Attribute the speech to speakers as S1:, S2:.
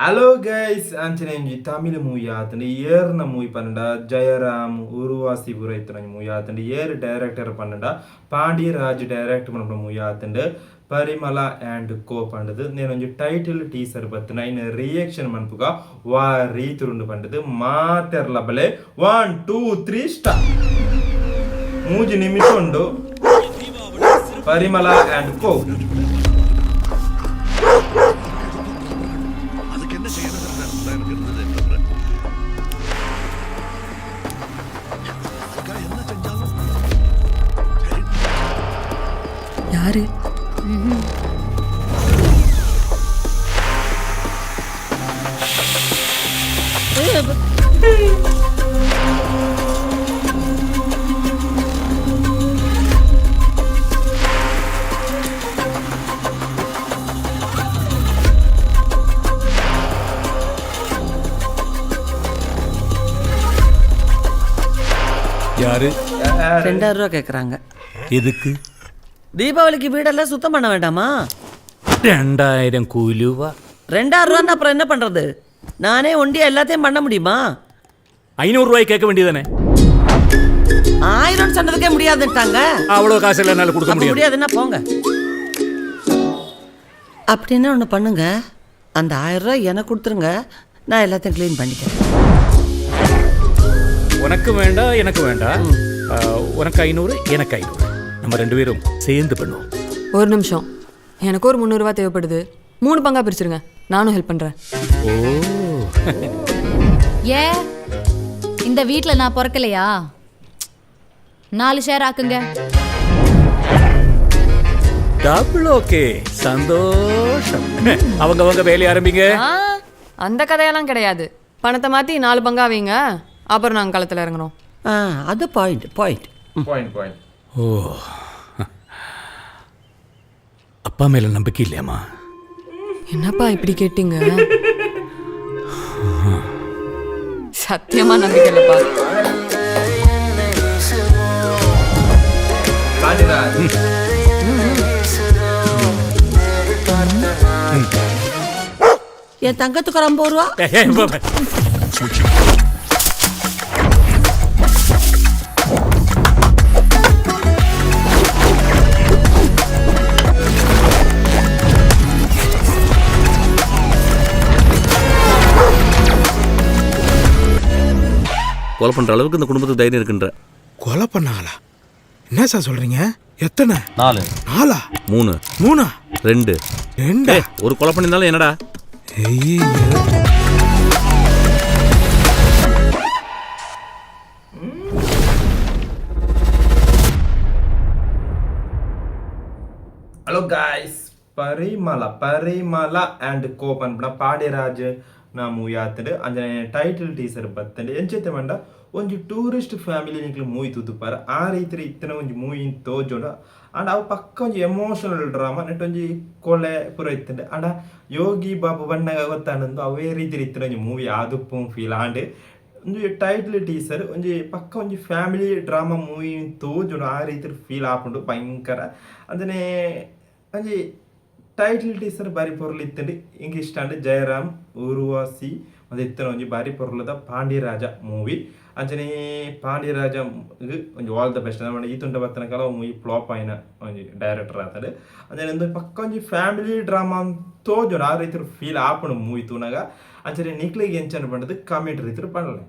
S1: Hello guys ಅಂಚನೆಂಜಿ Tamil movie ಆತಂಡು ಏರ್ನ ಮೂವಿ ಪನ್ನಡ ಜಯರಾಮ್ ಉರ್ವಾಸಿ ಪೂರ ಇತ್ತನ ಮೂವಿ ಆತಂಡು ಏರ್ ಡೈರೆಕ್ಟರ್ ಪನ್ನಡ ಪಾಂಡಿರಾಜ್ ಡೈರೆಕ್ಟ್ ಪನ್ಪುನ ಮೂವಿ ಆತಂಡು ಪರಿಮಳ ಆ್ಯಂಡ್ ಕೋ ಪಂಡದು నేనొంజి ಟೈಟಲ್ ಟೀಸರ್ ಬತ್ತನ ಇನ್ನ ರಿಯಾಕ್ಷನ್ ಮನ್ಪುಗ ವಾ ರೀತುರುಂಡು ಪಂಡದು ಮಾತೆರ್ಲ ಬಲೆ 1 2 3 ಸ್ಟಾರ್ಟ್ 3 ನಿಮಿಷ ಉಂಡು ಪರಿಮಳ ಆ್ಯಂಡ್ ಕೋ
S2: யாரு
S3: யாரு?
S2: 2000 ரூபா கேக்குறாங்க.
S3: எதுக்கு?
S2: தீபாவளிக்கு வீடெல்லாம் சுத்தம் பண்ண வேண்டாமா?
S3: 2000 கூலிவா?
S2: 2000 ரூபா அப்புறம் என்ன பண்றது? நானே ஒண்டியா எல்லாத்தையும் பண்ண முடியுமா?
S3: 500 ரூபாய் கேட்க வேண்டியதானே?
S2: 1000 சொன்னதுக்கே முடியாதுட்டாங்க.
S3: அவ்வளவு காசு என்னால கொடுக்க
S2: முடியாதுன்னா போங்க. அப்படின்னா ஒன்று பண்ணுங்க, அந்த 1000 ரூபாய் எனக்கு கொடுத்துருங்க, நான் எல்லாத்தையும் க்ளீன் பண்ணிக்கிறேன்.
S3: உனக்கு வேண்டாம் எனக்கு வேண்டாம், உனக்கு 500 எனக்கு 500, நம்ம 2 பேரும் சேர்ந்து பண்ணுவோம்.
S4: ஒரு நிமிஷம், எனக்கு ஒரு 300 ரூபா தேவைப்படுது, 3 பங்கா பிரிச்சிருங்க, நானும் ஹெல்ப் பண்றேன்.
S3: ஓ
S5: ஏ இந்த வீட்ல நான் பிறக்கலையா? 4 ஷேர் ஆக்குங்க.
S3: டபுள் ஓகே, சந்தோஷம். அவங்க வேலையை ஆரம்பிங்க.
S4: அந்த கதையெல்லாம் கிடையாது, பணத்தை மாத்தி 4 பங்கா வைங்க, அப்புறம் நாங்கள் களத்தில் இறங்குறோம்.
S2: அது பாயிண்ட்.
S3: ஓ, அப்பா மேல நம்பிக்கை இல்லையாம்மா?
S4: என்னப்பா இப்படி கேட்டீங்க? சத்தியமா நம்பிக்கை இல்லப்பா.
S2: என் தங்கத்துக்கு ஒரு 50 ரூபா.
S6: கொலை பண்ற அளவுக்கு இந்த குடும்பத்துக்கு தைரியம் இருக்குன்ற.
S7: கொலை பண்ணாங்களா? என்ன சார் சொல்றீங்க? எத்தனை?
S6: 4.
S7: 4?
S6: 3.
S7: 3?
S6: 2. ஒரு கொலை பண்ணிருந்தாலும் என்னடா?
S1: ಹಲೋ ಗಾಯ್ಸ್, ಪರಿಮಳ ಆ್ಯಂಡ್ ಕೋಪನ್ ಪಡ ಪಾಂಡಿರಾಜ್ ನಾ ಮೂವಿ ಆತಂಡು ಅಂಜನೆ ಟೈಟಲ್ ಟೀಸರ್ ಬತ್ತಂಡು ಎಂಚೈತೆ ಮಂಡ ಒಂಜಿ ಟೂರಿಸ್ಟ್ ಫ್ಯಾಮಿಲಿ ನಿಕ್ಲು ಮೂವಿ ತೂತುಪಾರ ಆ ರೀತಿ ಇತ್ತನ ಒಂಜಿ ಮೂವಿ ತೋಜೋಂಡು ಅಂಡ್ ಅವು ಪಕ್ಕ ಒಂಜಿ ಎಮೋಷನಲ್ ಡ್ರಾಮಾ ನೆಟ್ ಒಂಜಿ ಕೊಲೆ ಪೂರ ಇತ್ತಂಡು ಅಂಡ ಯೋಗಿ ಬಾಬು ಬಣ್ಣಗ ಗೊತ್ತಾನಂದು ಅವೇ ರೀತಿ ಇತ್ತನ ಒಂಜಿ ಮೂವಿ ಆದುಪ್ಪು ಫೀಲ್ ಆಂಡ್ ಒಂಜಿ ಟೈಟಲ್ ಟೀಸರ್ ಒಂಜಿ ಪಕ್ಕ ಒಂಜಿ ಫ್ಯಾಮಿಲಿ ಡ್ರಾಮಾ ಮೂವಿ ತೋಜೋಂಡು ಆ ರೀತಿ ಫೀಲ್ ಆಪುಂಡು ಭಯಂಕರ ಅಂಜನೆ ಒಂಜಿ ಟೈಟಲ್ ಟೀಸರ್ ಬಾರಿ ಪೊರ್ಲು ಇತ್ತಂಡು ಇಂಗೆ ಇಷ್ಟ ಅಂಡ್ ಜಯರಾಮ್ ಉರ್ವಾಸಿ ಮತ್ತೆ ಇತ್ತನ ಒಂಜಿ ಬಾರಿ ಪೊರ್ಲುದ ಪಾಂಡಿರಾಜ ಮೂವಿ ಅಂಚನೆ ಪಾಂಡಿರಾಜ ಒಂಜಿ ಆಲ್ ದ ಬೆಸ್ಟ್ ನಮ್ಮ ಈತುಂಡ ಬತ್ತನ ಕಾಲ ಮೂವಿ ಫ್ಲಾಪ್ ಆಯ್ನ ಒಂಜಿ ಡೈರೆಕ್ಟರ್ ಆತಂಡು ಅಂಚನೆ ಒಂದು ಪಕ್ಕ ಒಂಜಿ ಫ್ಯಾಮಿಲಿ ಡ್ರಾಮಾ ತೋಜೋಡು ಆ ರೀತಿ ಫೀಲ್ ಆಪುಂಡು ಮೂವಿ ತೂನಾಗ ಅಂಚನೆ ನಿಕ್ಲಿಗೆ ಎಂಚನ ಪಂಡದು ಕಾಮೆಂಟ್ ರೀತಿ ಪಂಡಲೆ.